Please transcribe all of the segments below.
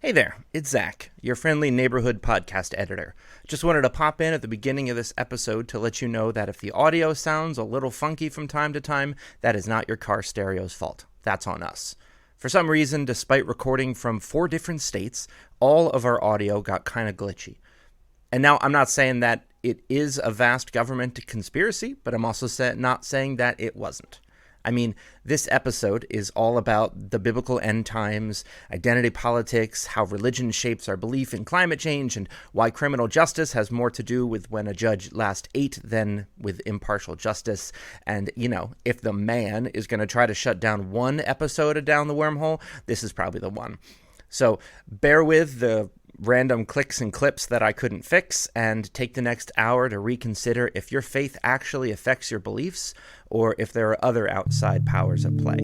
Hey there, it's Zach, your friendly neighborhood podcast editor. Just wanted to pop in at the beginning of this episode to let you know that if the audio sounds a little funky from time to time, that is not your car stereo's fault. That's on us. For some reason, despite recording from 4 different states, all of our audio got kind of glitchy. And now I'm not saying that it is a vast government conspiracy, but I'm also not saying that it wasn't. I mean, this episode is all about the biblical end times, identity politics, how religion shapes our belief in climate change, and why criminal justice has more to do with when a judge last ate than with impartial justice. And, if the man is going to try to shut down one episode of Down the Wormhole, this is probably the one. So bear with the random clicks and clips that I couldn't fix, and take the next hour to reconsider if your faith actually affects your beliefs or if there are other outside powers at play.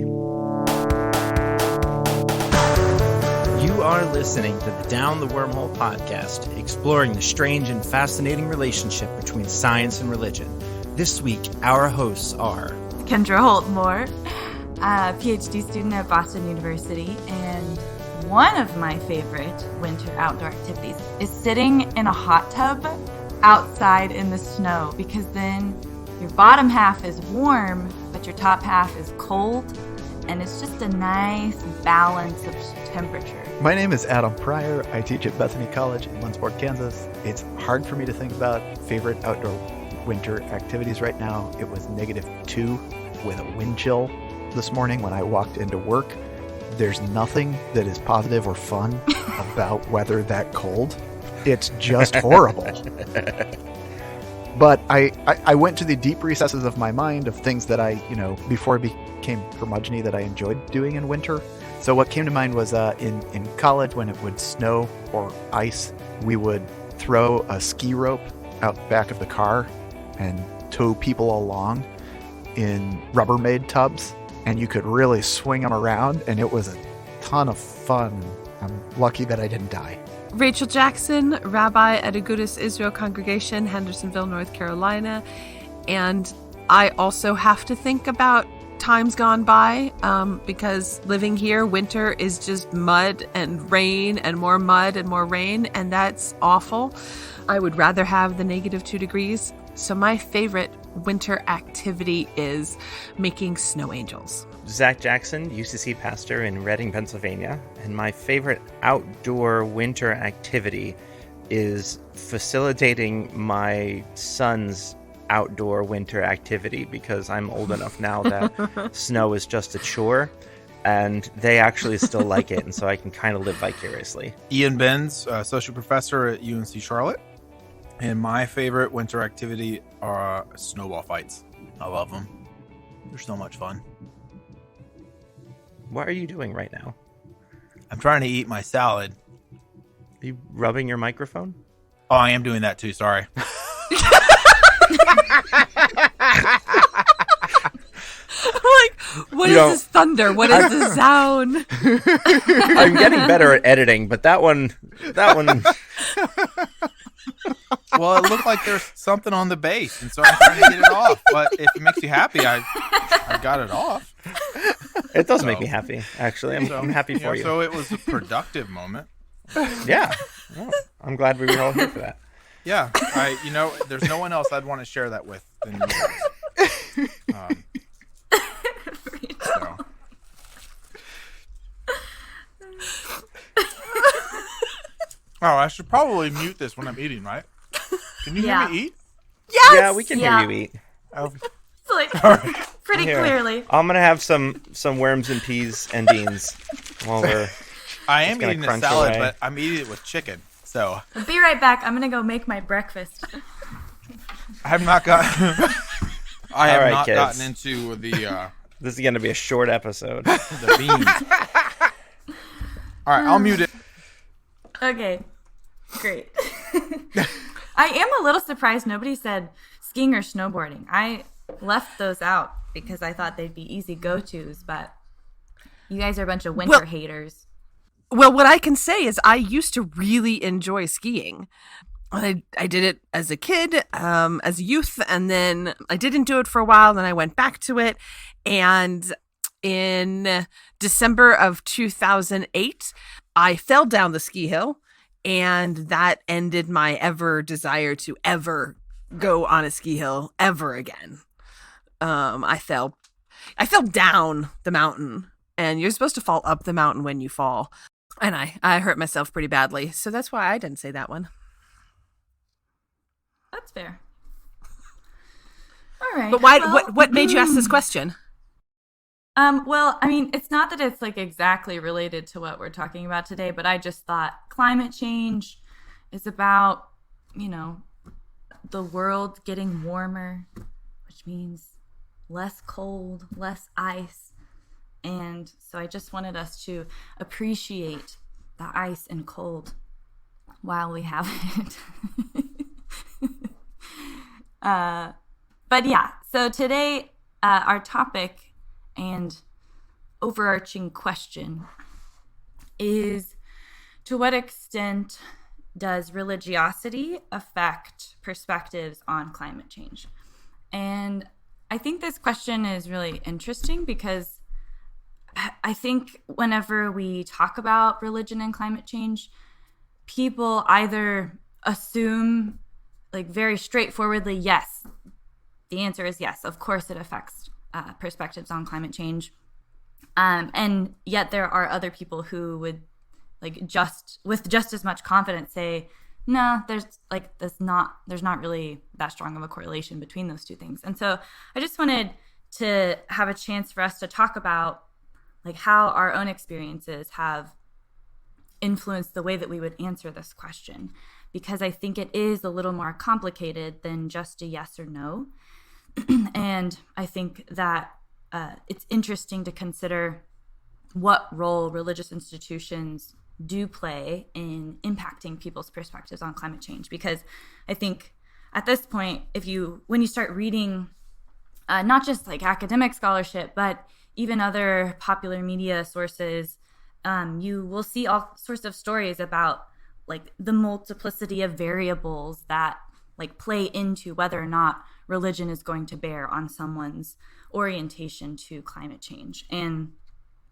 You are listening to the Down the Wormhole podcast, exploring the strange and fascinating relationship between science and religion. This week, our hosts are Kendra Holtmore, a PhD student at Boston University, and one of my favorite winter outdoor activities is sitting in a hot tub outside in the snow, because then your bottom half is warm, but your top half is cold, and it's just a nice balance of temperature. My name is Adam Pryor. I teach at Bethany College in Linsport, Kansas. It's hard for me to think about favorite outdoor winter activities right now. It was -2 with a wind chill this morning when I walked into work. There's nothing that is positive or fun about weather that cold. It's just horrible. But I went to the deep recesses of my mind of things that I, before I became curmudgeon-y, that I enjoyed doing in winter. So what came to mind was in college, when it would snow or ice, we would throw a ski rope out back of the car and tow people along in Rubbermaid tubs. And you could really swing them around, and it was a ton of fun. I'm lucky that I didn't die. Rachel Jackson, rabbi at Agudas Israel Congregation, Hendersonville, North Carolina. And I also have to think about times gone by, because living here, winter is just mud and rain and more mud and more rain, and that's awful. I would rather have the -2 degrees. So my favorite winter activity is making snow angels. Zach Jackson, UCC pastor in Reading, Pennsylvania, and my favorite outdoor winter activity is facilitating my son's outdoor winter activity, because I'm old enough now that snow is just a chore, and they actually still like it, and so I can kind of live vicariously. Ian Benz, associate professor at UNC Charlotte. And my favorite winter activity are snowball fights. I love them. They're so much fun. What are you doing right now? I'm trying to eat my salad. Are you rubbing your microphone? Oh, I am doing that too. Sorry. What is this thunder? What is this sound? I'm getting better at editing, but that one. Well, it looked like there's something on the base, and so I'm trying to get it off. But if it makes you happy, I got it off. It does make me happy, actually. I'm happy for you. So it was a productive moment. Yeah. Well, I'm glad we were all here for that. Yeah. There's no one else I'd want to share that with than you guys. So. Oh, I should probably mute this when I'm eating, right? Can you hear me eat? Yes! Yeah, we can hear you eat. Oh. Pretty clearly. I'm gonna have some worms and peas and beans while we're. I am eating a salad, away. but I'm eating it with chicken. So I'll be right back. I'm gonna go make my breakfast. I have not gotten. I have not kids. gotten into the. This is gonna be a short episode. The beans. All right, I'll mute it. Okay, great. I am a little surprised nobody said skiing or snowboarding. I left those out because I thought they'd be easy go-tos, but you guys are a bunch of winter haters. Well, what I can say is I used to really enjoy skiing. I did it as a kid, as a youth, and then I didn't do it for a while, then I went back to it, and in December of 2008. I fell down the ski hill, and that ended my ever desire to ever go on a ski hill ever again. I fell down the mountain, and you're supposed to fall up the mountain when you fall. And I hurt myself pretty badly. So that's why I didn't say that one. That's fair. All right. But why? What made you ask this question? Well, I mean, it's not that it's like exactly related to what we're talking about today, but I just thought climate change is about, the world getting warmer, which means less cold, less ice. And so I just wanted us to appreciate the ice and cold while we have it. But yeah, so today our topic and overarching question is, to what extent does religiosity affect perspectives on climate change? And I think this question is really interesting because I think whenever we talk about religion and climate change, people either assume, like, very straightforwardly, yes, the answer is yes, of course it affects perspectives on climate change. And yet there are other people who would, like, with just as much confidence say, no, there's not really that strong of a correlation between those two things. And so I just wanted to have a chance for us to talk about, like, how our own experiences have influenced the way that we would answer this question, because I think it is a little more complicated than just a yes or no. And I think that it's interesting to consider what role religious institutions do play in impacting people's perspectives on climate change. Because I think at this point, when you start reading not just like academic scholarship, but even other popular media sources, you will see all sorts of stories about, like, the multiplicity of variables that, like, play into whether or not religion is going to bear on someone's orientation to climate change. And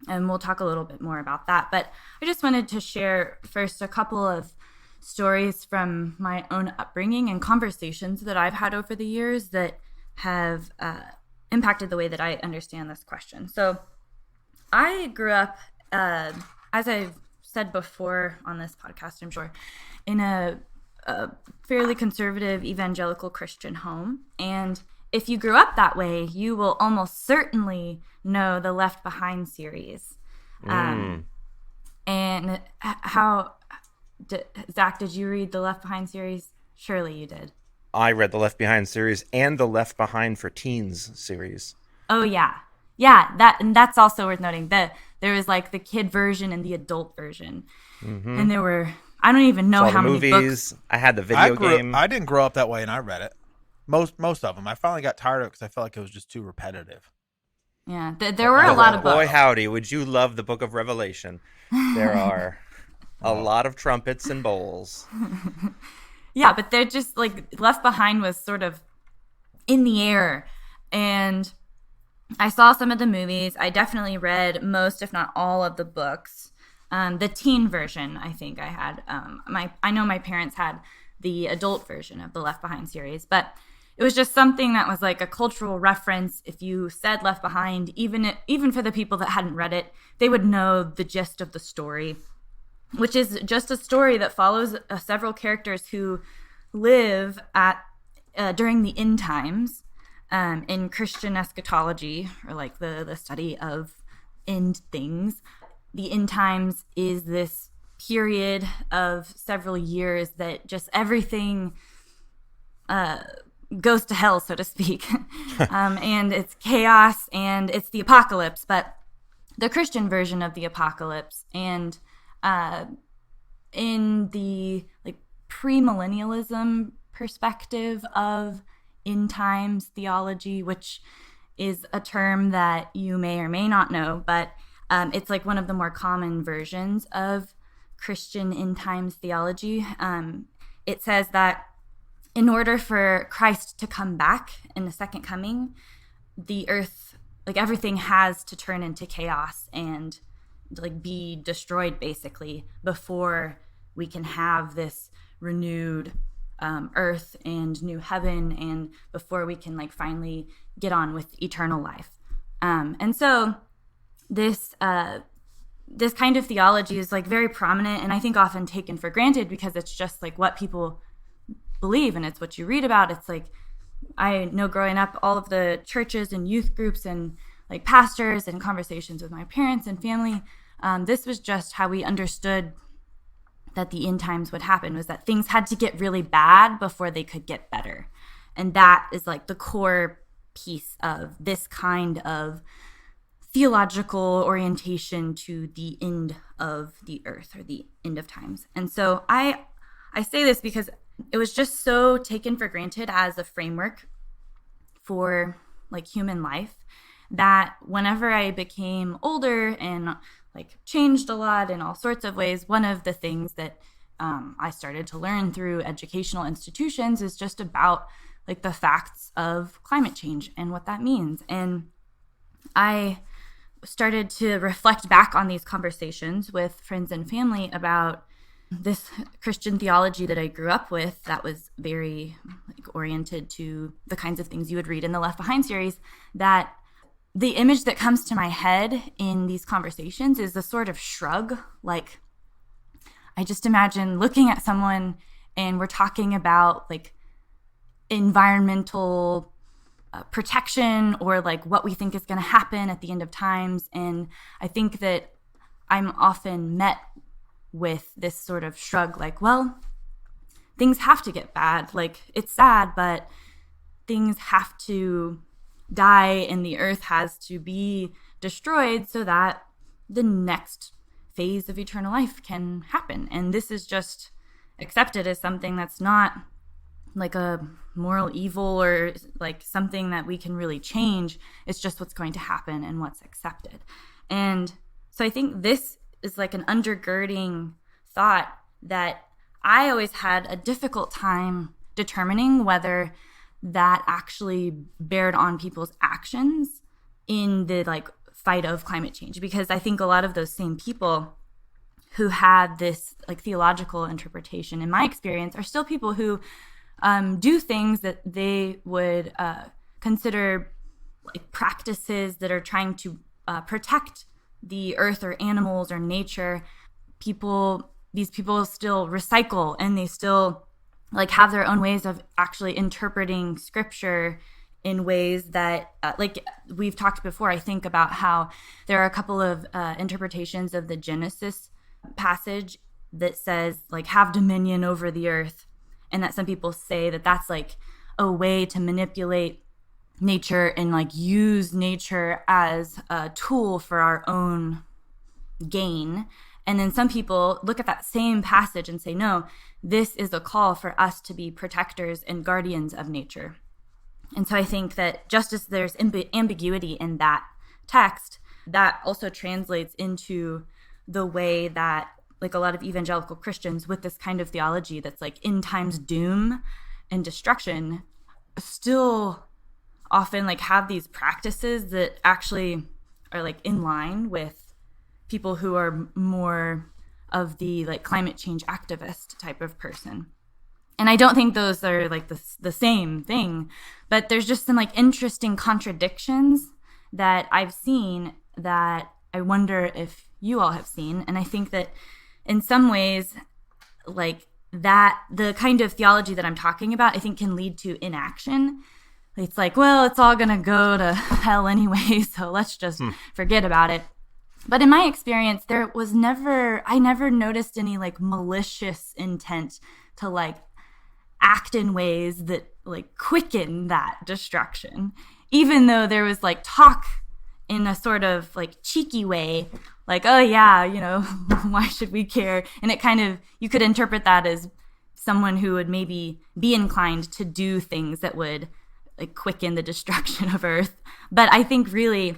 we'll talk a little bit more about that. But I just wanted to share first a couple of stories from my own upbringing and conversations that I've had over the years that have impacted the way that I understand this question. So I grew up, as I've said before on this podcast, I'm sure, in a fairly conservative evangelical Christian home. And if you grew up that way, you will almost certainly know the Left Behind series. And Zach, did you read the Left Behind series? Surely you did. I read the Left Behind series and the Left Behind for Teens series. Oh, yeah. Yeah, that's also worth noting. There was, like, the kid version and the adult version. Mm-hmm. And there were, I don't even know how many books. I had the video game. I didn't grow up that way, and I read it. Most of them. I finally got tired of it because I felt like it was just too repetitive. Yeah, there were a lot of books. Boy, howdy, would you love the Book of Revelation. There are a lot of trumpets and bowls. Yeah, but they're just, like, Left Behind was sort of in the air. And I saw some of the movies. I definitely read most, if not all, of the books. The teen version, I think I had. I know my parents had the adult version of the Left Behind series, but it was just something that was like a cultural reference. If you said Left Behind, even for the people that hadn't read it, they would know the gist of the story, which is just a story that follows several characters who live during the end times in Christian eschatology, or like the study of end things. The end times is this period of several years that just everything goes to hell, so to speak. And it's chaos and it's the apocalypse, but the Christian version of the apocalypse. And in the, like, premillennialism perspective of end times theology, which is a term that you may or may not know, but it's like one of the more common versions of Christian end times theology. It says that in order for Christ to come back in the second coming, the earth like everything has to turn into chaos and like be destroyed basically before we can have this renewed earth and new heaven, and before we can like finally get on with eternal life. And so this kind of theology is like very prominent, and I think often taken for granted because it's just like what people believe and it's what you read about. It's like, I know growing up, all of the churches and youth groups and like pastors and conversations with my parents and family, this was just how we understood that the end times would happen, was that things had to get really bad before they could get better. And that is like the core piece of this kind of theological orientation to the end of the earth or the end of times. And so I say this because it was just so taken for granted as a framework for like human life that whenever I became older and like changed a lot in all sorts of ways, one of the things that I started to learn through educational institutions is just about like the facts of climate change and what that means. And I started to reflect back on these conversations with friends and family about this Christian theology that I grew up with that was very like oriented to the kinds of things you would read in the Left Behind series, that the image that comes to my head in these conversations is a sort of shrug. Like, I just imagine looking at someone and we're talking about like environmental protection or like what we think is going to happen at the end of times. And I think that I'm often met with this sort of shrug, like, well, things have to get bad. Like, it's sad, but things have to die and the earth has to be destroyed so that the next phase of eternal life can happen. And this is just accepted as something that's not like a moral evil or like something that we can really change. It's just what's going to happen and what's accepted. And so I think this is like an undergirding thought that I always had a difficult time determining whether that actually bared on people's actions in the like fight of climate change, because I think a lot of those same people who had this like theological interpretation, in my experience, are still people who do things that they would consider like practices that are trying to protect the earth or animals or nature. These people still recycle, and they still like have their own ways of actually interpreting scripture in ways that like we've talked before. I think about how there are a couple of interpretations of the Genesis passage that says like have dominion over the earth, and that some people say that that's like a way to manipulate nature and like use nature as a tool for our own gain. And then some people look at that same passage and say, no, this is a call for us to be protectors and guardians of nature. And so I think that just as there's ambiguity in that text, that also translates into the way that like a lot of evangelical Christians with this kind of theology that's like end times doom and destruction still often like have these practices that actually are like in line with people who are more of the like climate change activist type of person. And I don't think those are like the same thing, but there's just some like interesting contradictions that I've seen that I wonder if you all have seen. And I think that in some ways, like that, the kind of theology that I'm talking about, I think can lead to inaction. It's like, well, it's all going to go to hell anyway, so let's just forget about it. But in my experience, I never noticed any like malicious intent to like act in ways that like quicken that destruction, even though there was like talk in a sort of like cheeky way, like, oh yeah, you know, why should we care? And it kind of, you could interpret that as someone who would maybe be inclined to do things that would like quicken the destruction of Earth. But I think really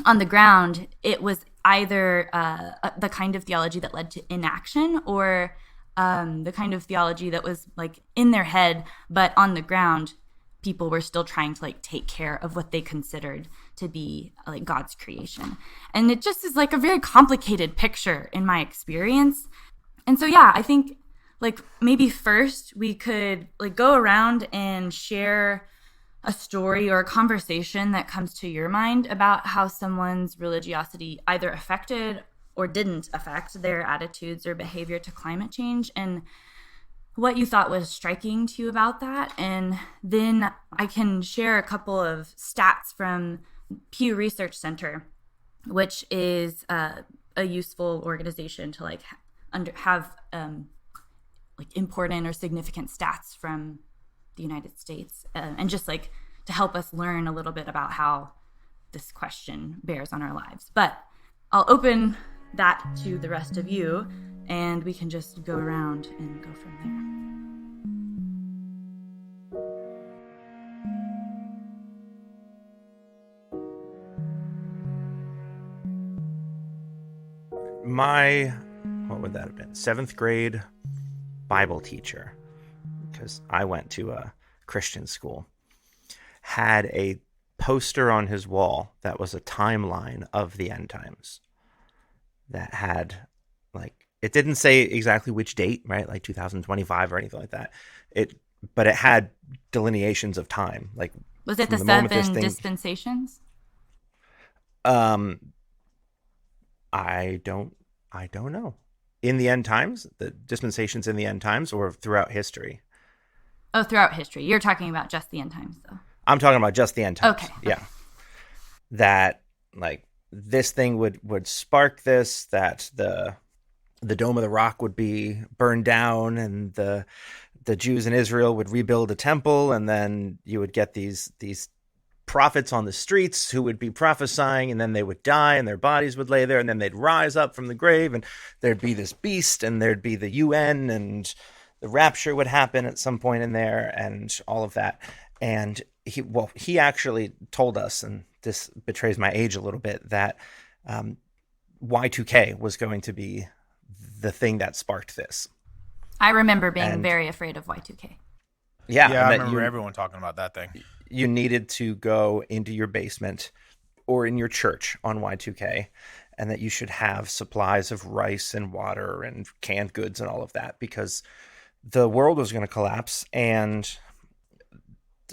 on the ground, it was either the kind of theology that led to inaction or the kind of theology that was like in their head, but on the ground people were still trying to like take care of what they considered to be like God's creation. And it just is like a very complicated picture in my experience. And so, yeah, I think like maybe first we could like go around and share a story or a conversation that comes to your mind about how someone's religiosity either affected or didn't affect their attitudes or behavior to climate change, and what you thought was striking to you about that. And then I can share a couple of stats from Pew Research Center, which is a useful organization to like have like important or significant stats from the United States, and just like to help us learn a little bit about how this question bears on our lives. But I'll open that to the rest of you, and we can just go around and go from there. What would that have been? 7th grade Bible teacher, because I went to a Christian school, had a poster on his wall that was a timeline of the end times that had like, it didn't say exactly which date, right? Like 2025 or anything like that. But it had delineations of time. Like, was it the 7 dispensations? I don't know. In the end times, the dispensations in the end times, or throughout history? Oh, throughout history. You're talking about just the end times, though. I'm talking about just the end times. Okay. Yeah. That like this thing would spark this, that the Dome of the Rock would be burned down, and the Jews in Israel would rebuild a temple, and then you would get these prophets on the streets who would be prophesying, and then they would die and their bodies would lay there, and then they'd rise up from the grave, and there'd be this beast, and there'd be the UN, and the rapture would happen at some point in there, and all of that. And he actually told us, and this betrays my age a little bit, that Y2K was going to be the thing that sparked this. I remember being very afraid of Y2K. Yeah, I remember everyone talking about that thing. You needed to go into your basement or in your church on Y2K, and that you should have supplies of rice and water and canned goods and all of that, because the world was going to collapse, and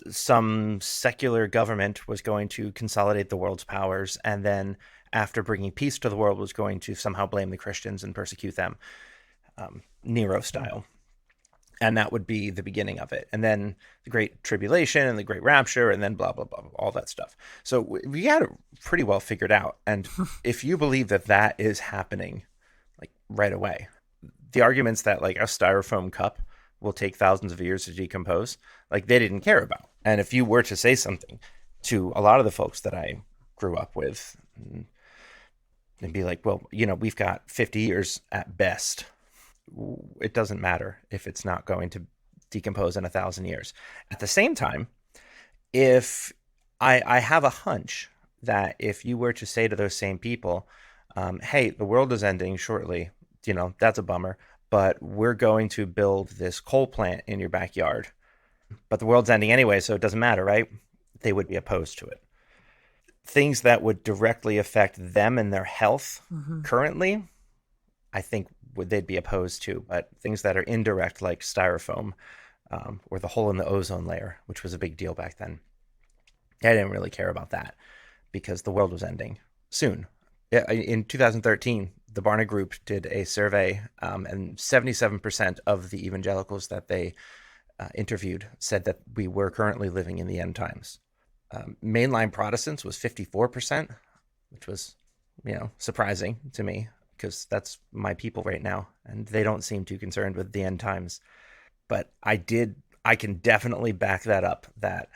some secular government was going to consolidate the world's powers, and then after bringing peace to the world was going to somehow blame the Christians and persecute them, Nero style. And that would be the beginning of it. And then the Great Tribulation and the Great Rapture, and then blah, blah, blah, all that stuff. So we had it pretty well figured out. And if you believe that that is happening like right away, the arguments that like a styrofoam cup will take thousands of years to decompose, like they didn't care about. And if you were to say something to a lot of the folks that I grew up with, and be like, well, we've got 50 years at best. It doesn't matter if it's not going to decompose in 1,000 years. At the same time, if I have a hunch that if you were to say to those same people, hey, the world is ending shortly, that's a bummer, but we're going to build this coal plant in your backyard, but the world's ending anyway, so it doesn't matter, right? They would be opposed to it. Things that would directly affect them and their health currently, I think they'd be opposed to. But things that are indirect, like styrofoam, or the hole in the ozone layer, which was a big deal back then, I didn't really care about that because the world was ending soon. In 2013, the Barna Group did a survey, and 77% of the evangelicals that they interviewed said that we were currently living in the end times. Mainline Protestants was 54%, which was, surprising to me, because that's my people right now, and they don't seem too concerned with the end times. But I can definitely back that up, that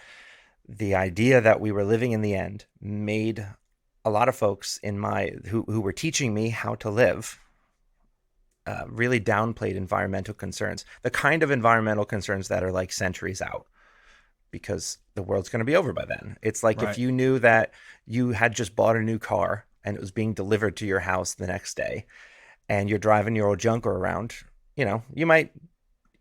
the idea that we were living in the end made a lot of folks who were teaching me how to live really downplayed environmental concerns, the kind of environmental concerns that are like centuries out, because the world's going to be over by then. It's like if you knew that you had just bought a new car and it was being delivered to your house the next day, and you're driving your old junker around, you might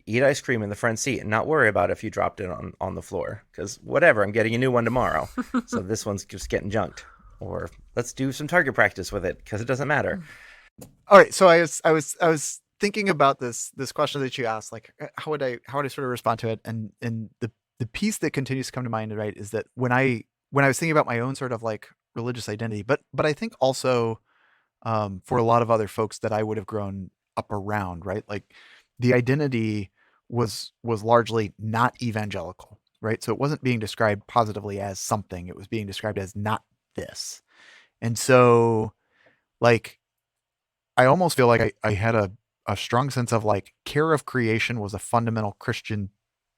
eat ice cream in the front seat and not worry about if you dropped it on the floor. Because whatever, I'm getting a new one tomorrow. So this one's just getting junked. Or let's do some target practice with it because it doesn't matter. All right. So I was thinking about this question that you asked, like how would I sort of respond to it? And the piece that continues to come to mind, right, is that when I was thinking about my own sort of like religious identity, but I think also for a lot of other folks that I would have grown up around, right? Like the identity was largely not evangelical, right? So it wasn't being described positively as something. It was being described as not this. And so like I almost feel like I had a strong sense of like care of creation was a fundamental Christian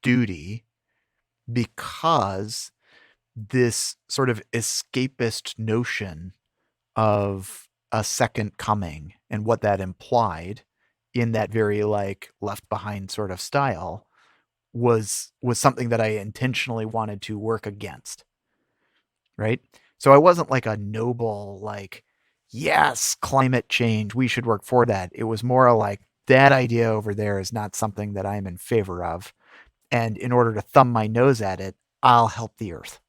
duty because this sort of escapist notion of a second coming and what that implied in that very like Left Behind sort of style was something that I intentionally wanted to work against. Right? So I wasn't like a noble, like, yes, climate change, we should work for that. It was more like that idea over there is not something that I'm in favor of. And in order to thumb my nose at it, I'll help the earth.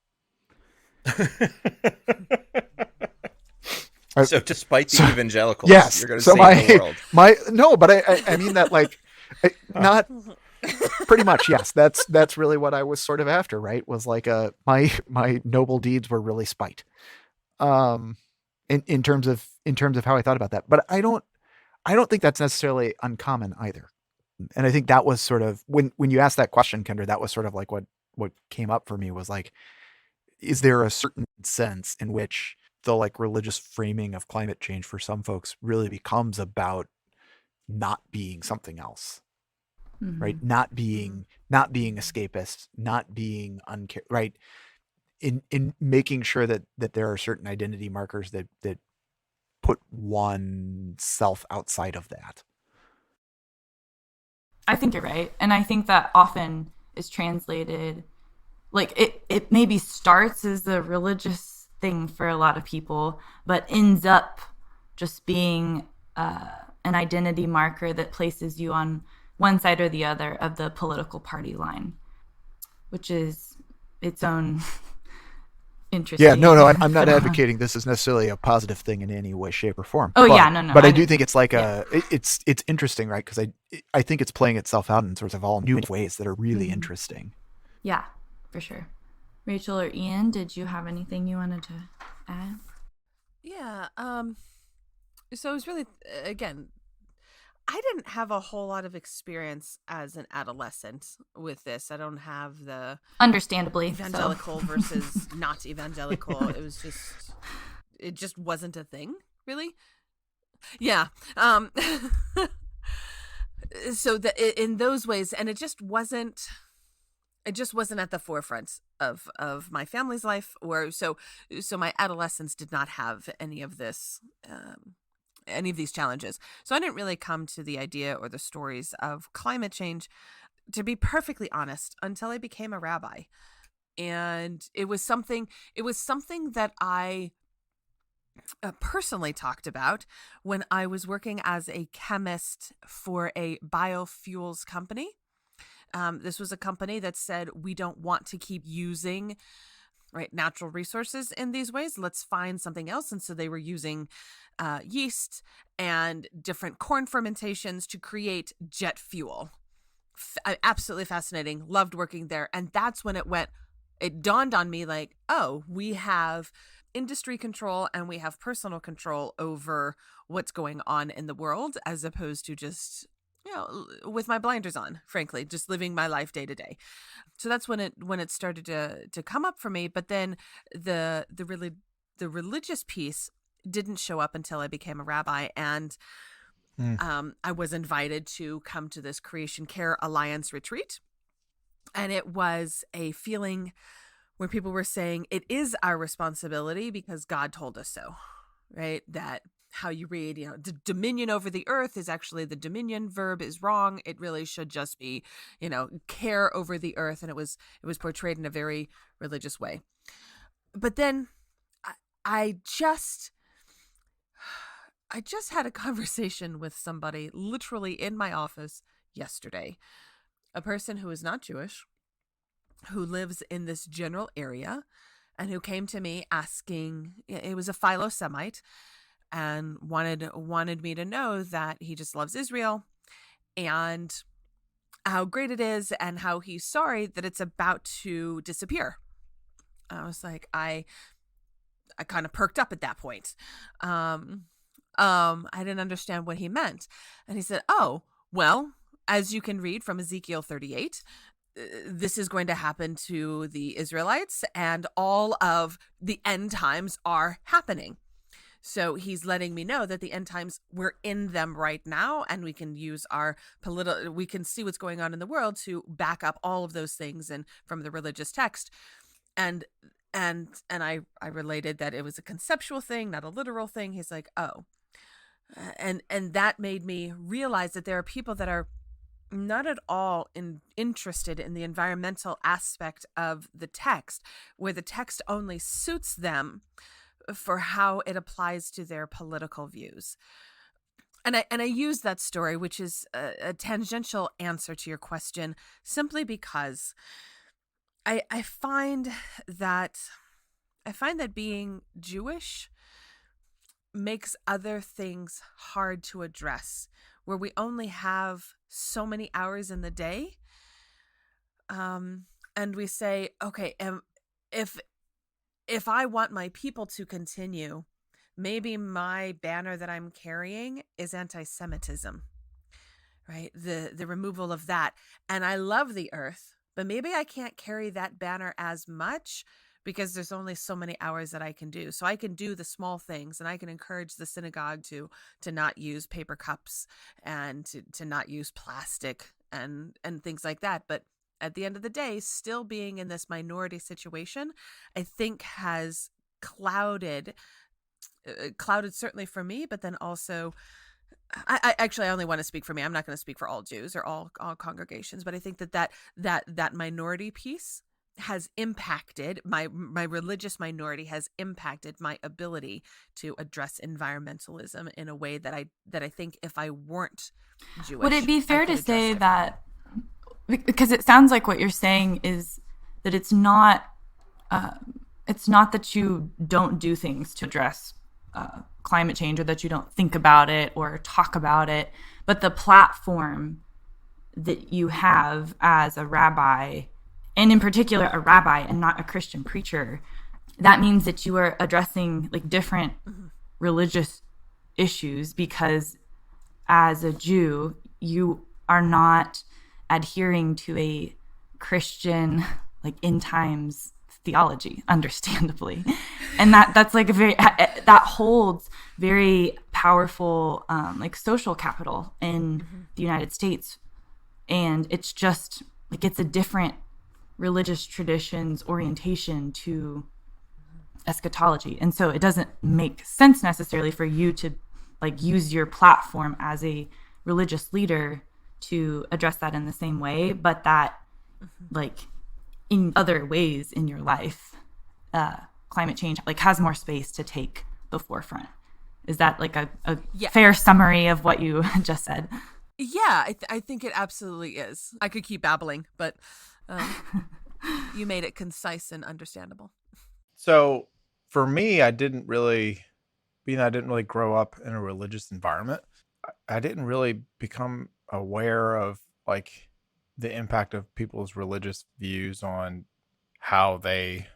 So despite the evangelicals, yes, you're going to save the world. No, but I mean that like not pretty much. Yes, that's really what I was sort of after. Right, was like my noble deeds were really spite. In terms of how I thought about that, but I don't think that's necessarily uncommon either. And I think that was sort of when you asked that question, Kendra, that was sort of like what came up for me was like, is there a certain sense in which the like religious framing of climate change for some folks really becomes about not being something else, right? Not being escapist, not being right? In making sure that there are certain identity markers that put oneself outside of that. I think you're right. And I think that often is translated, like it maybe starts as a religious thing for a lot of people, but ends up just being an identity marker that places you on one side or the other of the political party line, which is its own interesting. Yeah, no, I'm not advocating this is necessarily a positive thing in any way, shape, or form. Oh, but, yeah, no. But I do think it's like it's interesting, right? Because I think it's playing itself out in sorts of all new ways that are really interesting. Yeah, for sure. Rachel or Ian, did you have anything you wanted to add? Yeah. So it was really, again, I didn't have a whole lot of experience as an adolescent with this. I don't have the understandably evangelical versus not evangelical. It just wasn't a thing, really. Yeah. So in those ways, and it just wasn't at the forefront of my family's life, or so my adolescence did not have any of this, any of these challenges. So I didn't really come to the idea or the stories of climate change, to be perfectly honest, until I became a rabbi. And it was something that I personally talked about when I was working as a chemist for a biofuels company. This was a company that said, we don't want to keep using natural resources in these ways. Let's find something else. And so they were using yeast and different corn fermentations to create jet fuel. Absolutely fascinating. Loved working there. And that's when it dawned on me like, oh, we have industry control and we have personal control over what's going on in the world, as opposed to just, with my blinders on, frankly, just living my life day to day. So that's when it started to come up for me. But then the religious piece didn't show up until I became a rabbi, and I was invited to come to this Creation Care Alliance retreat, and it was a feeling where people were saying it is our responsibility because God told us so, right? That how you read, the dominion over the earth is actually, the dominion verb is wrong. It really should just be, care over the earth. And it was portrayed in a very religious way. But then I just had a conversation with somebody literally in my office yesterday a person who is not Jewish, who lives in this general area, and who came to me asking, it was a Philo-Semite, and wanted me to know that he just loves Israel and how great it is and how he's sorry that it's about to disappear. I was like, I kind of perked up at that point. I didn't understand what he meant. And he said, oh, well, as you can read from Ezekiel 38, this is going to happen to the Israelites, and all of the end times are happening. So he's letting me know that the end times, we're in them right now, and we can use our we can see what's going on in the world to back up all of those things and from the religious text. And I related that it was a conceptual thing, not a literal thing. He's like, oh, and that made me realize that there are people that are not at all interested in the environmental aspect of the text, where the text only suits them for how it applies to their political views. And I use that story, which is a tangential answer to your question, simply because I find that being Jewish makes other things hard to address, where we only have so many hours in the day. And we say, okay, if I want my people to continue, maybe my banner that I'm carrying is anti-Semitism, right? The removal of that. And I love the earth, but maybe I can't carry that banner as much because there's only so many hours that I can do. So I can do the small things, and I can encourage the synagogue to not use paper cups and to not use plastic and things like that. But at the end of the day, still being in this minority situation, I think has clouded certainly for me, but then also, I actually only want to speak for me. I'm not going to speak for all Jews or all congregations, but I think that minority piece has impacted my religious minority, has impacted my ability to address environmentalism in a way that I think if I weren't Jewish, would it be fair to say that, because it sounds like what you're saying is that it's not that you don't do things to address climate change, or that you don't think about it or talk about it, but the platform that you have as a rabbi, and in particular a rabbi and not a Christian preacher, that means that you are addressing like different religious issues, because as a Jew, you are not adhering to a Christian like end times theology, understandably. And that's like that holds very powerful like social capital in the United States. And it's just like, it's a different religious traditions orientation to eschatology. And so it doesn't make sense necessarily for you to like use your platform as a religious leader to address that in the same way, but that like in other ways in your life, climate change like has more space to take the forefront. Is that like a fair summary of what you just said? Yeah, I think it absolutely is. I could keep babbling, but you made it concise and understandable. So for me, I didn't really grow up in a religious environment. I didn't really become aware of like the impact of people's religious views on how they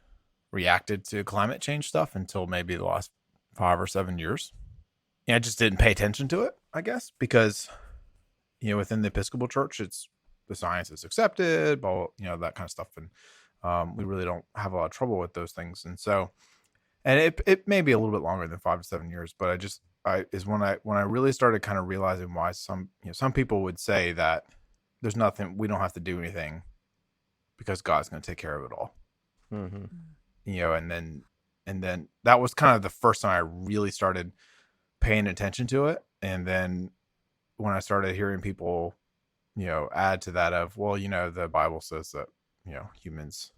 reacted to climate change stuff until maybe the last 5 or 7 years. Yeah, I just didn't pay attention to it, I guess, because within the Episcopal Church, it's the science is accepted, but that kind of stuff, and we really don't have a lot of trouble with those things. And so, and it may be a little bit longer than 5 to 7 years, but when I really started kind of realizing why some people would say that there's nothing, we don't have to do anything because God's going to take care of it all. Mm-hmm. And then that was kind of the first time I really started paying attention to it. And then when I started hearing people, add to that of, well, the Bible says that, humans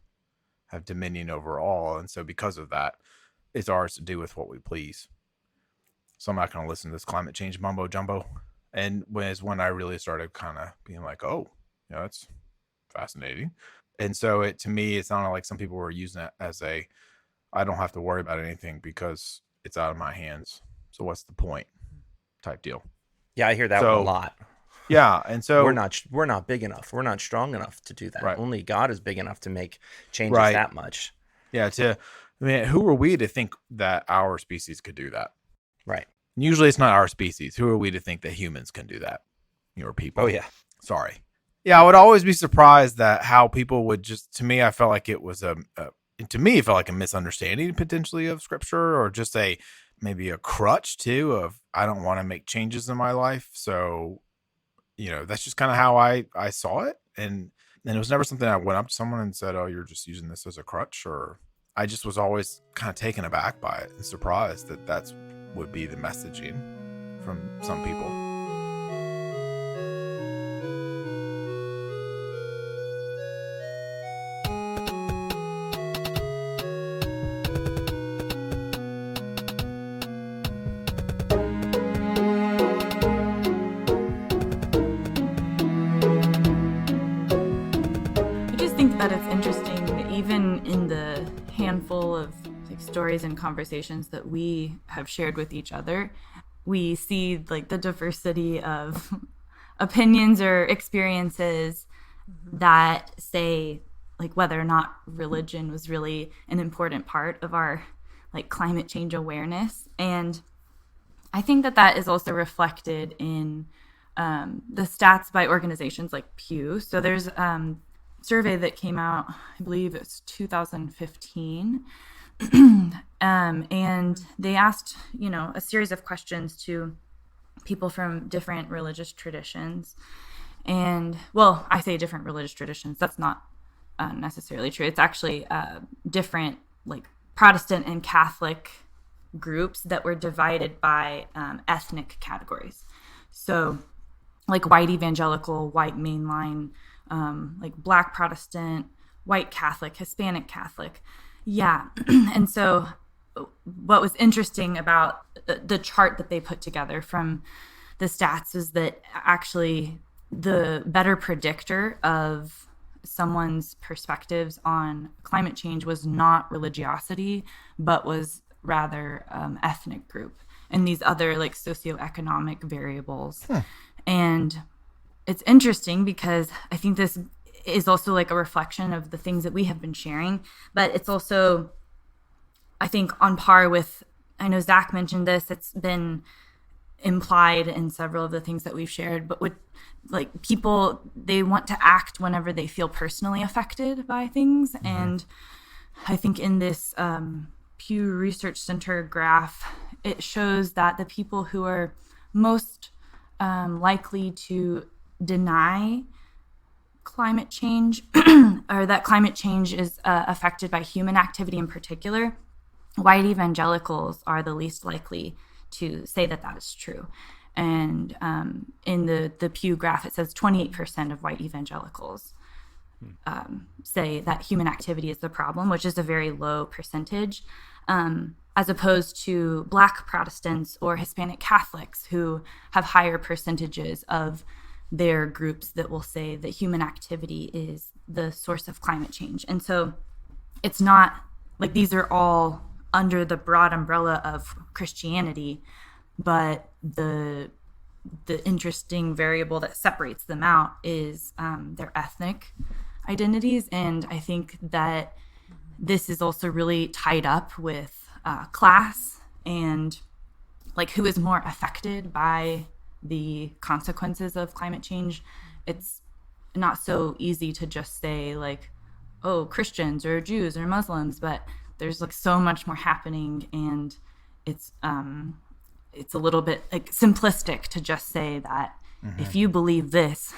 have dominion over all. And so because of that, it's ours to do with what we please. So I'm not going to listen to this climate change mumbo jumbo. And when I really started kind of being like, oh, fascinating. And so to me, it sounded like some people were using it as I don't have to worry about anything because it's out of my hands. So what's the point type deal. Yeah, I hear that So a lot. yeah. And so We're not big enough. We're not strong enough to do that. Right. Only God is big enough to make changes Right. that much. Yeah. Who are we to think that our species could do that? Right. Usually it's not our species. Who are we to think that humans can do that? Your people. Oh, yeah. Sorry. Yeah, I would always be surprised that how people would just, to me, I felt like it was it felt like a misunderstanding potentially of scripture, or just maybe a crutch too of, I don't want to make changes in my life. So, that's just kind of how I saw it. And it was never something I went up to someone and said, oh, you're just using this as a crutch, or I just was always kind of taken aback by it and surprised that that's would be the messaging from some people. I just think that it's interesting that even in the handful of stories and conversations that we have shared with each other, we see the diversity of opinions or experiences that say whether or not religion was really an important part of our climate change awareness. And I think that is also reflected in the stats by organizations like Pew. So there's a survey that came out, I believe it's 2015, and they asked, a series of questions to people from different religious traditions. And, well, I say different religious traditions. That's not necessarily true. It's actually different, Protestant and Catholic groups that were divided by ethnic categories. So, white evangelical, white mainline, Black Protestant, white Catholic, Hispanic Catholic. Yeah. And so what was interesting about the chart that they put together from the stats is that actually the better predictor of someone's perspectives on climate change was not religiosity, but was rather ethnic group and these other socioeconomic variables. And it's interesting because I think this is also a reflection of the things that we have been sharing, but it's also, I think, on par with, I know Zach mentioned this, it's been implied in several of the things that we've shared, but with people, they want to act whenever they feel personally affected by things. Mm-hmm. And I think in this Pew Research Center graph, it shows that the people who are most likely to deny climate change or that climate change is affected by human activity in particular, white evangelicals are the least likely to say that is true. And in the Pew graph, it says 28% of white evangelicals say that human activity is the problem, which is a very low percentage, as opposed to Black Protestants or Hispanic Catholics who have higher percentages of their groups that will say that human activity is the source of climate change. And so it's not these are all under the broad umbrella of Christianity, but the interesting variable that separates them out is their ethnic identities. And I think that this is also really tied up with class and who is more affected by the consequences of climate change. It's not so easy to just say oh, Christians or Jews or Muslims, but there's so much more happening, and it's a little bit simplistic to just say that if you believe this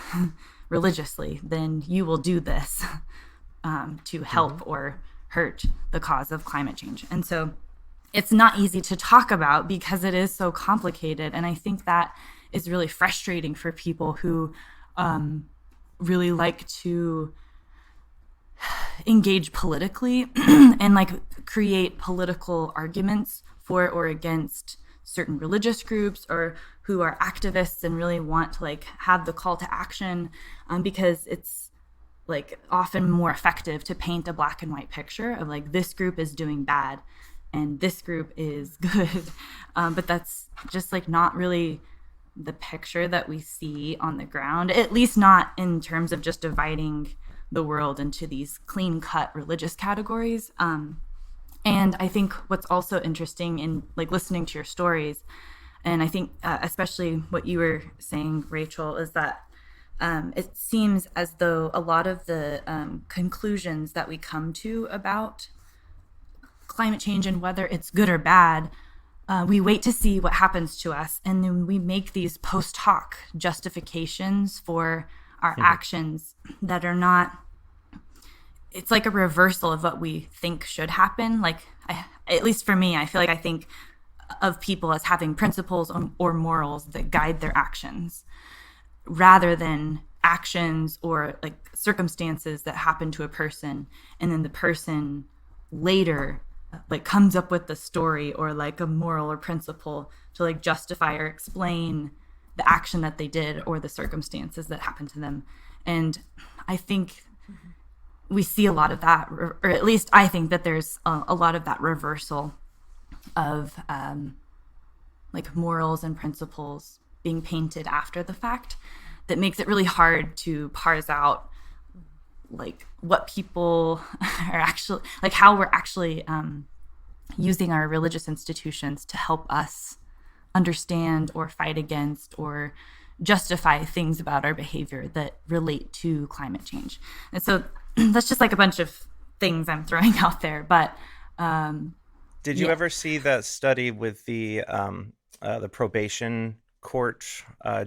religiously, then you will do this to help or hurt the cause of climate change. And so it's not easy to talk about because it is so complicated. And I think that is really frustrating for people who really like to engage politically and create political arguments for or against certain religious groups, or who are activists and really want to have the call to action, because like often more effective to paint a black and white picture of like this group is doing bad and this group is good. But that's just like not really the picture that we see on the ground, at least not in terms of just dividing the world into these clean cut religious categories. And I think what's also interesting in like listening to your stories, and I think especially what you were saying, Rachel, is that it seems as though a lot of the conclusions that we come to about climate change and whether it's good or bad, we wait to see what happens to us, and then we make these post hoc justifications for our actions that are not, it's like a reversal of what we think should happen. Like, at least for me, I feel like I think of people as having principles or morals that guide their actions rather than actions or like circumstances that happen to a person. And then the person later like comes up with the story or like a moral or principle to like justify or explain the action that they did or the circumstances that happened to them. And I think we see a lot of that, or at least I think that there's a lot of that reversal of like morals and principles being painted after the fact that makes it really hard to parse out like what people are actually, like how we're actually using our religious institutions to help us understand or fight against or justify things about our behavior that relate to climate change. And so that's just like a bunch of things I'm throwing out there. But did you ever see that study with the probation court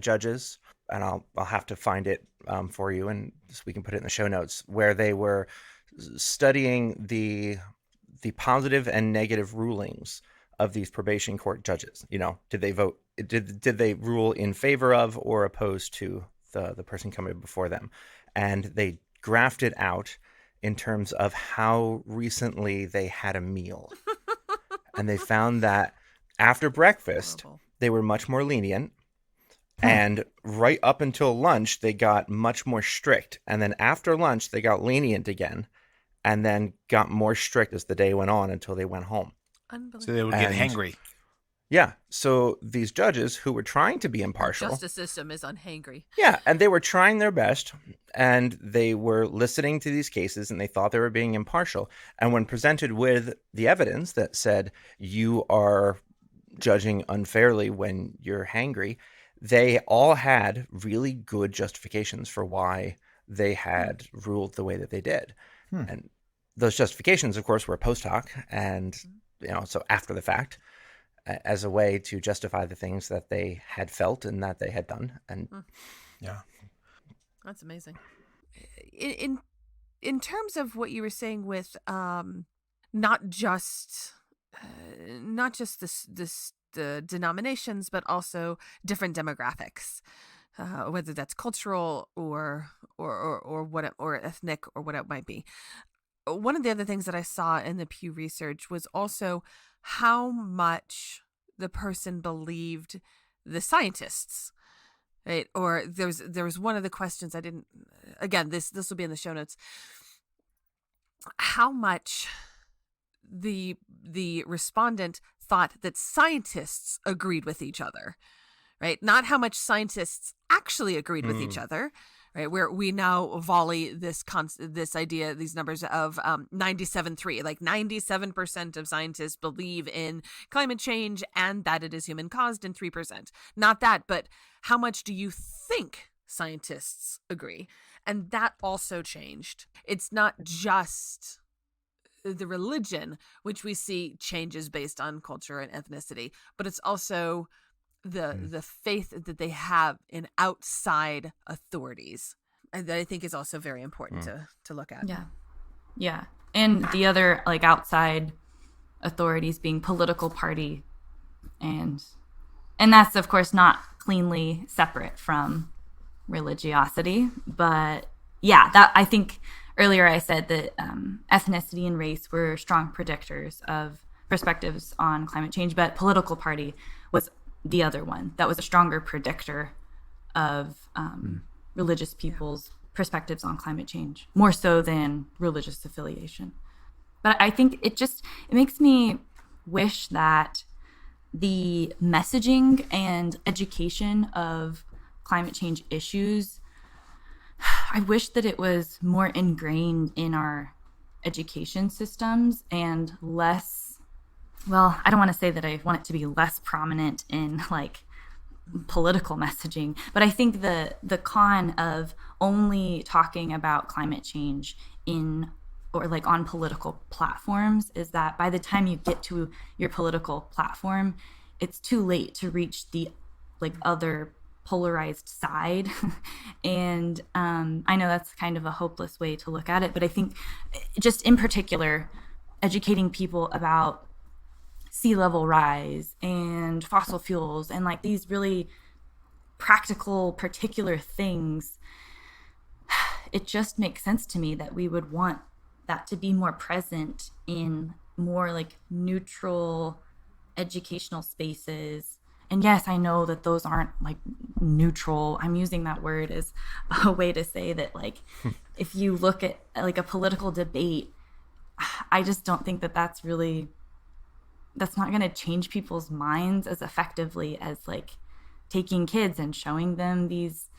judges? And I'll have to find it for you, and we can put it in the show notes, where they were studying the positive and negative rulings of these probation court judges. You know, did they vote? Did they rule in favor of or opposed to the person coming before them? And they graphed it out in terms of how recently they had a meal. And they found that after breakfast, they were much more lenient. And right up until lunch, they got much more strict. And then after lunch, they got lenient again and then got more strict as the day went on until they went home. So they would get hangry. Yeah. So these judges who were trying to be impartial. The justice system is unhangry. Yeah. And they were trying their best, and they were listening to these cases, and they thought they were being impartial. And when presented with the evidence that said you are judging unfairly when you're hangry, they all had really good justifications for why they had ruled the way that they did. And those justifications, of course, were post hoc and, you know, so after the fact, as a way to justify the things that they had felt and that they had done. And yeah, that's amazing. In terms of what you were saying with not just the denominations, but also different demographics, whether that's cultural or ethnic or what it might be. One of the other things that I saw in the Pew Research was also how much the person believed the scientists, right? Or there was one of the questions I didn't. Again, this will be in the show notes. How much the respondent thought that scientists agreed with each other, right? Not how much scientists actually agreed with each other, right? Where we now volley this idea, these numbers of 97.3, like 97% of scientists believe in climate change and that it is human caused, and 3%. Not that, but how much do you think scientists agree? And that also changed. It's not just the religion, which we see changes based on culture and ethnicity, but it's also the faith that they have in outside authorities, and that I think is also very important to look at. Yeah. And the other like outside authorities being political party, and that's of course not cleanly separate from religiosity, but yeah, that I think earlier I said that ethnicity and race were strong predictors of perspectives on climate change, but political party was the other one that was a stronger predictor of religious people's perspectives on climate change, more so than religious affiliation. But I think it makes me wish that the messaging and education of climate change issues, I wish that it was more ingrained in our education systems and less, well, I don't want to say that I want it to be less prominent in like political messaging, but I think the con of only talking about climate change in or like on political platforms is that by the time you get to your political platform, it's too late to reach the like other polarized side. And I know that's kind of a hopeless way to look at it, but I think just in particular, educating people about sea level rise and fossil fuels and like these really practical, particular things, it just makes sense to me that we would want that to be more present in more like neutral educational spaces. And yes, I know that those aren't like neutral. I'm using that word as a way to say that like if you look at like a political debate, I just don't think that that's not going to change people's minds as effectively as like taking kids and showing them these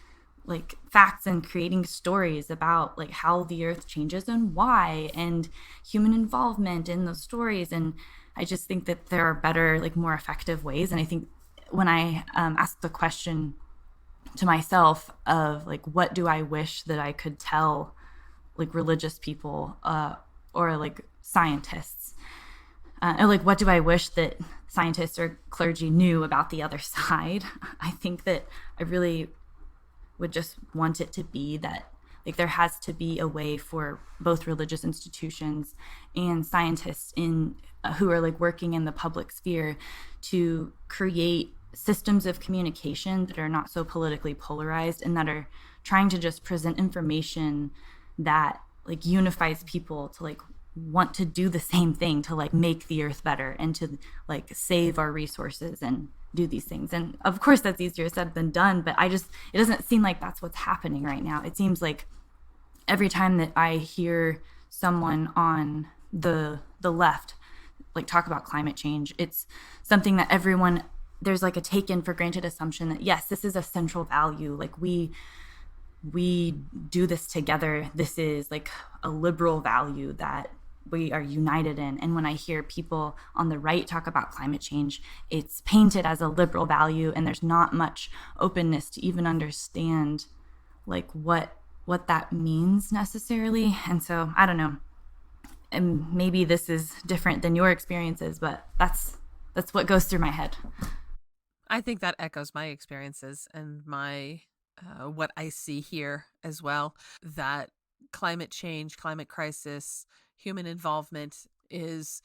like facts and creating stories about like how the earth changes and why, and human involvement in those stories. And I just think that there are better, like more effective ways. And I think when I ask the question to myself of like, what do I wish that I could tell like religious people or like scientists, or like what do I wish that scientists or clergy knew about the other side, I think that I really would just want it to be that like there has to be a way for both religious institutions and scientists in who are like working in the public sphere to create systems of communication that are not so politically polarized and that are trying to just present information that like unifies people to like want to do the same thing to like make the earth better and to like save our resources and do these things. And of course that's easier said than done, but it doesn't seem like that's what's happening right now. It seems like every time that I hear someone on the left like talk about climate change, it's something that there's like a taken for granted assumption that yes, this is a central value, like we do this together, this is like a liberal value that we are united in. And when I hear people on the right talk about climate change, it's painted as a liberal value, and there's not much openness to even understand like what that means necessarily. And so I don't know, and maybe this is different than your experiences, but that's what goes through my head. I think that echoes my experiences and my what I see here as well, that climate change, climate crisis, human involvement is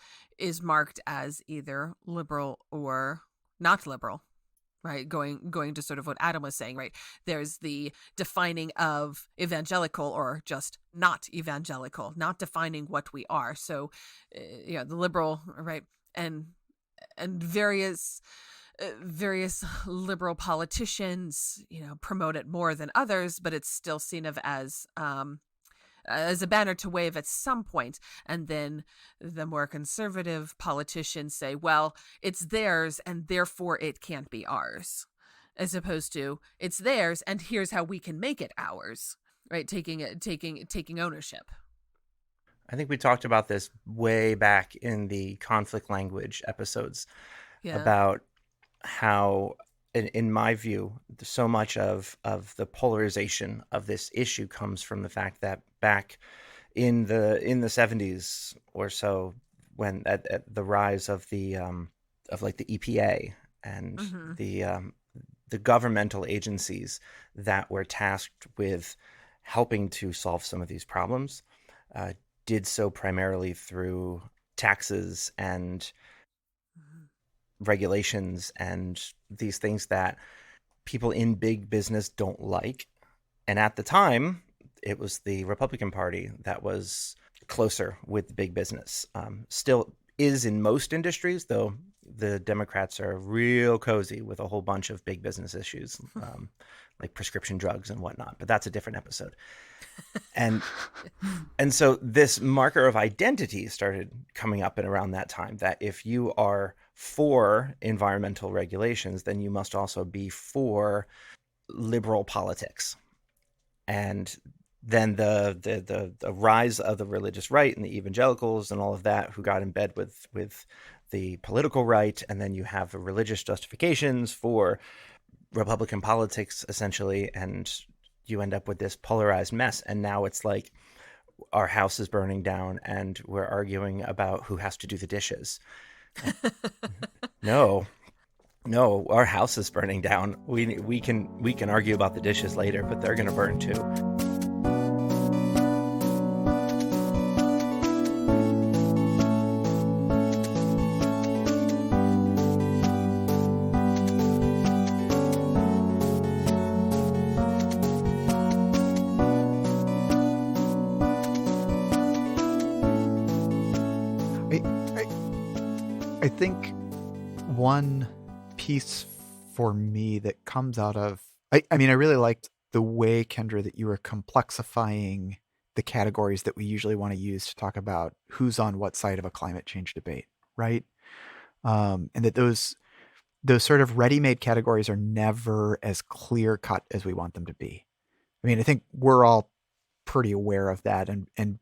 marked as either liberal or not liberal, right? Going to sort of what Adam was saying, right? There's the defining of evangelical or just not evangelical, not defining what we are. So, the liberal, right? And various liberal politicians, promote it more than others, but it's still seen of as a banner to wave at some point. And then the more conservative politicians say, well, it's theirs and therefore it can't be ours, as opposed to it's theirs and here's how we can make it ours, right? Taking ownership. I think we talked about this way back in the conflict language episodes about how, in my view, so much of the polarization of this issue comes from the fact that back in the 70s or so, when at the rise of the EPA and the governmental agencies that were tasked with helping to solve some of these problems, did so primarily through taxes and regulations and these things that people in big business don't like. And at the time, it was the Republican Party that was closer with big business. Still is in most industries, though the Democrats are real cozy with a whole bunch of big business issues, like prescription drugs and whatnot, but that's a different episode. And so this marker of identity started coming up and around that time, that if you are for environmental regulations, then you must also be for liberal politics. And then the rise of the religious right and the evangelicals and all of that, who got in bed with the political right, and then you have the religious justifications for Republican politics, essentially, and you end up with this polarized mess. And now it's like our house is burning down and we're arguing about who has to do the dishes. No, our house is burning down. We can argue about the dishes later, but they're going to burn too. I think one piece for me that comes out of, I mean, I really liked the way, Kendra, that you were complexifying the categories that we usually want to use to talk about who's on what side of a climate change debate, right? And that those sort of ready-made categories are never as clear-cut as we want them to be. I mean, I think we're all pretty aware of that and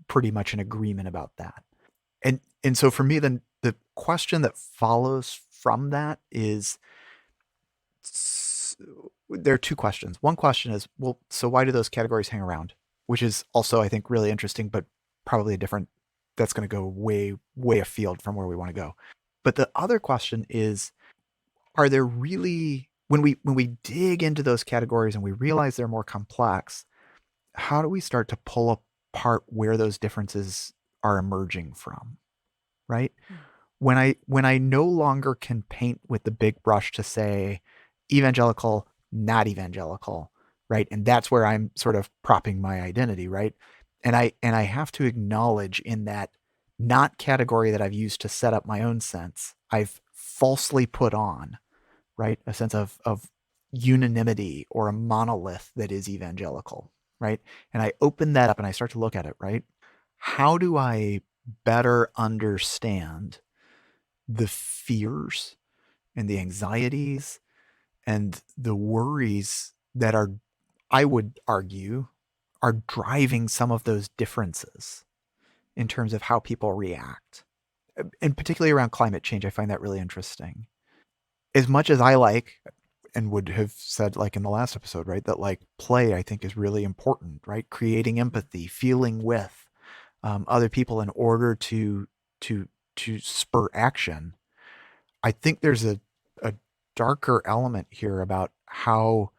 pretty much in agreement about that. And so for me, then the question that follows from that is, there are two questions. One question is, well, so why do those categories hang around? Which is also, I think, really interesting, but probably a different, that's going to go way, way afield from where we want to go. But the other question is, are there really, when we dig into those categories and we realize they're more complex, how do we start to pull apart where those differences are emerging from, right? When I no longer can paint with the big brush to say evangelical, not evangelical, right? And that's where I'm sort of propping my identity, right? And I have to acknowledge in that not category that I've used to set up my own sense, I've falsely put on, right? A sense of unanimity or a monolith that is evangelical, right? And I open that up and I start to look at it, right? How do I better understand the fears and the anxieties and the worries that are, I would argue, are driving some of those differences in terms of how people react? And particularly around climate change, I find that really interesting. As much as I like, and would have said, like in the last episode, right, that like play, I think, is really important, right? Creating empathy, feeling with other people in order to spur action. I think there's a darker element here about how,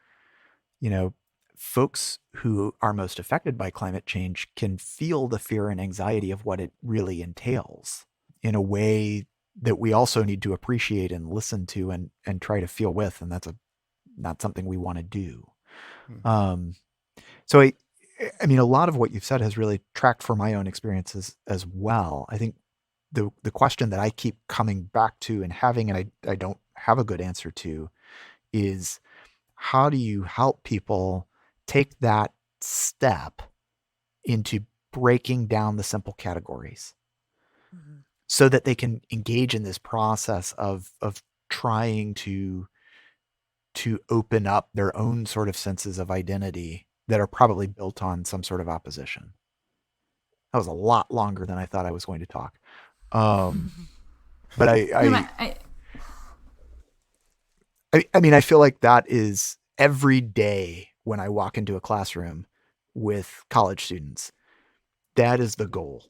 folks who are most affected by climate change can feel the fear and anxiety of what it really entails in a way that we also need to appreciate and listen to and try to feel with. And that's not something we want to do. Mm-hmm. So I mean, a lot of what you've said has really tracked for my own experiences as well. I think the question that I keep coming back to and having, and I don't have a good answer to, is how do you help people take that step into breaking down the simple categories so that they can engage in this process of trying to open up their own sort of senses of identity that are probably built on some sort of opposition. That was a lot longer than I thought I was going to talk. But I mean, I feel like that is every day when I walk into a classroom with college students, that is the goal.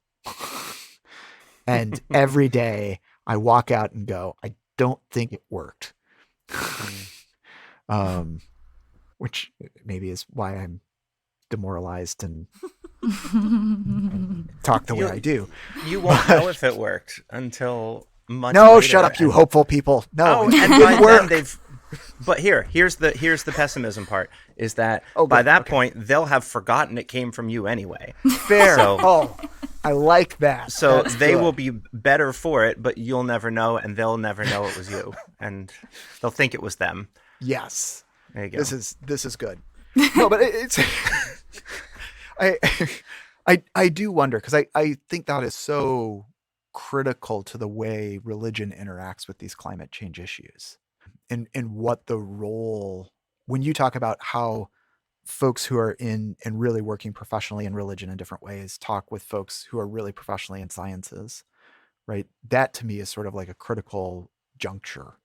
And every day I walk out and go, I don't think it worked. Which maybe is why I'm demoralized and talk the way I do. You won't know if it worked until much No, later. Shut up, you hopeful people. No, and by then they've. But here's the pessimism part, is that by that point they'll have forgotten it came from you anyway. Fair. So, I like that. So they will be better for it, but you'll never know, and they'll never know it was you, and they'll think it was them. Yes. There you go. This is good. No, but it's I do wonder, because I think that is so critical to the way religion interacts with these climate change issues, and what the role, when you talk about how folks who are in and really working professionally in religion in different ways talk with folks who are really professionally in sciences, right? That to me is sort of like a critical juncture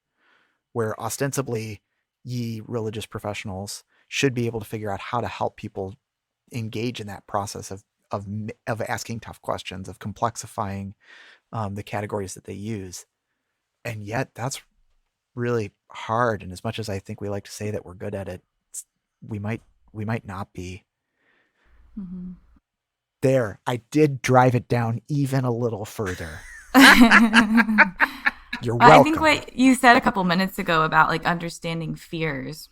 where ostensibly ye religious professionals should be able to figure out how to help people engage in that process of asking tough questions, of complexifying the categories that they use. And yet that's really hard. And as much as I think we like to say that we're good at it, we might not be. Mm-hmm. There, I did drive it down even a little further. You're welcome. I think what you said a couple minutes ago about like understanding fears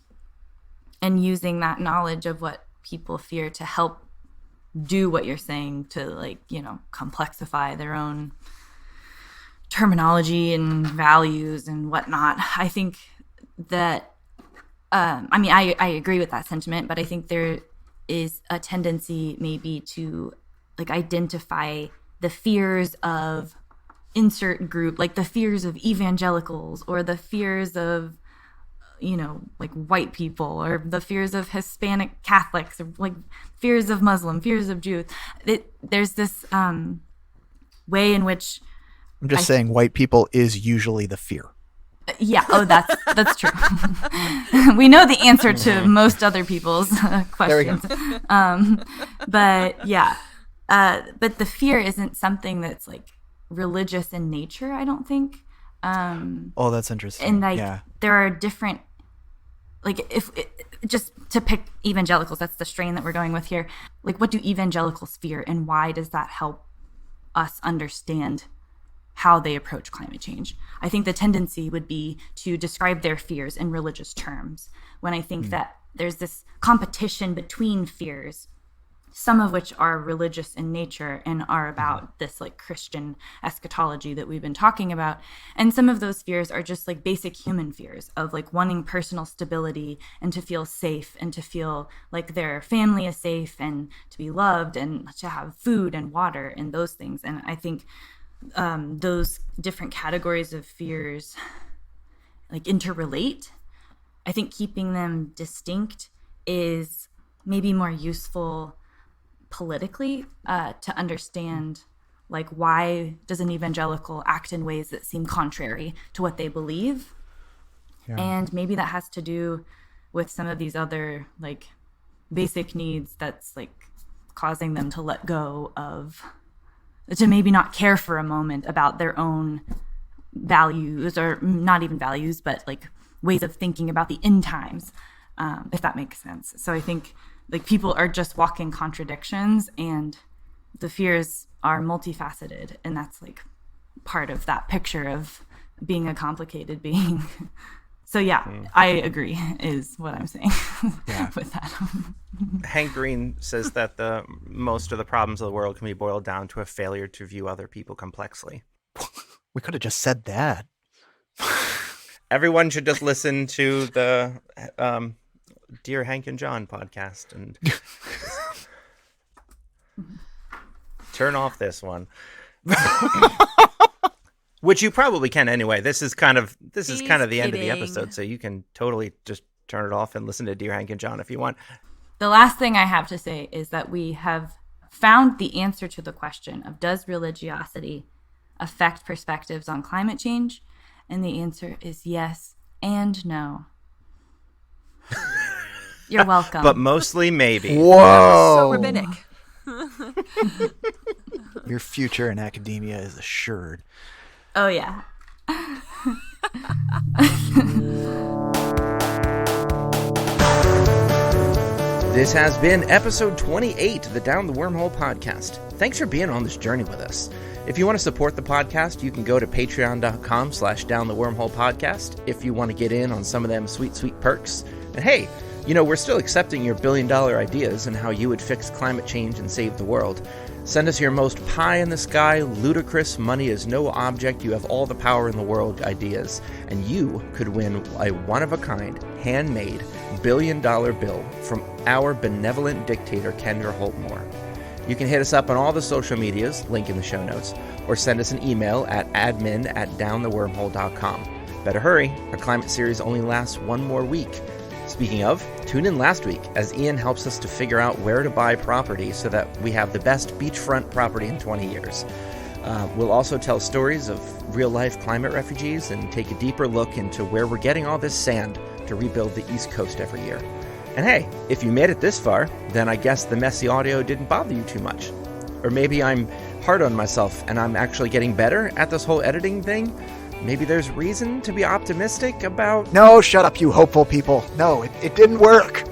and using that knowledge of what people fear to help do what you're saying, to like, you know, complexify their own terminology and values and whatnot. I think that, I mean, I agree with that sentiment, but I think there is a tendency maybe to like identify the fears of insert group, like the fears of evangelicals or the fears of, you know, like white people, or the fears of Hispanic Catholics, or like fears of Muslim, fears of Jews. There's this way in which I'm just saying white people is usually the fear. Yeah. Oh, that's true. We know the answer to most other people's questions. There we go. But yeah, but the fear isn't something that's like religious in nature, I don't think. Oh, that's interesting. And like there are different, like just to pick evangelicals, that's the strain that we're going with here. Like, what do evangelicals fear, and why does that help us understand how they approach climate change? I think the tendency would be to describe their fears in religious terms, when I think that there's this competition between fears, some of which are religious in nature and are about this like Christian eschatology that we've been talking about. And some of those fears are just like basic human fears of like wanting personal stability and to feel safe and to feel like their family is safe and to be loved and to have food and water and those things. And I think those different categories of fears like interrelate. I think keeping them distinct is maybe more useful politically, to understand like why does an evangelical act in ways that seem contrary to what they believe. And maybe that has to do with some of these other like basic needs that's like causing them to let go of, to maybe not care for a moment about their own values, or not even values, but like ways of thinking about the end times, if that makes sense. So I think like people are just walking contradictions, and the fears are multifaceted, and that's like part of that picture of being a complicated being. So yeah, I agree is what I'm saying with that. Hank Green says that most of the problems of the world can be boiled down to a failure to view other people complexly. We could have just said that. Everyone should just listen to the Dear Hank and John podcast and turn off this one. Which you probably can anyway. This is kind of the end of the episode, so you can totally just turn it off and listen to Dear Hank and John if you want. The last thing I have to say is that we have found the answer to the question of, does religiosity affect perspectives on climate change? And the answer is yes and no. You're welcome. But mostly maybe. Whoa! So rabbinic. Your future in academia is assured. Oh, yeah. This has been episode 28 of the Down the Wormhole podcast. Thanks for being on this journey with us. If you want to support the podcast, you can go to patreon.com/downthewormholepodcast if you want to get in on some of them sweet, sweet perks. And hey, You know, we're still accepting your billion-dollar ideas and how you would fix climate change and save the world. Send us your most pie-in-the-sky, ludicrous, money-is-no-object, you have all the power in the world ideas, and you could win a one-of-a-kind, handmade, billion-dollar bill from our benevolent dictator, Kendra Holtmore. You can hit us up on all the social medias, link in the show notes, or send us an email at admin@downthewormhole.com. Better hurry, our climate series only lasts one more week. Speaking of, tune in last week as Ian helps us to figure out where to buy property so that we have the best beachfront property in 20 years. We'll also tell stories of real-life climate refugees and take a deeper look into where we're getting all this sand to rebuild the East Coast every year. And hey, if you made it this far, then I guess the messy audio didn't bother you too much. Or maybe I'm hard on myself and I'm actually getting better at this whole editing thing. Maybe there's reason to be optimistic about... No, shut up, you hopeful people. No, it didn't work.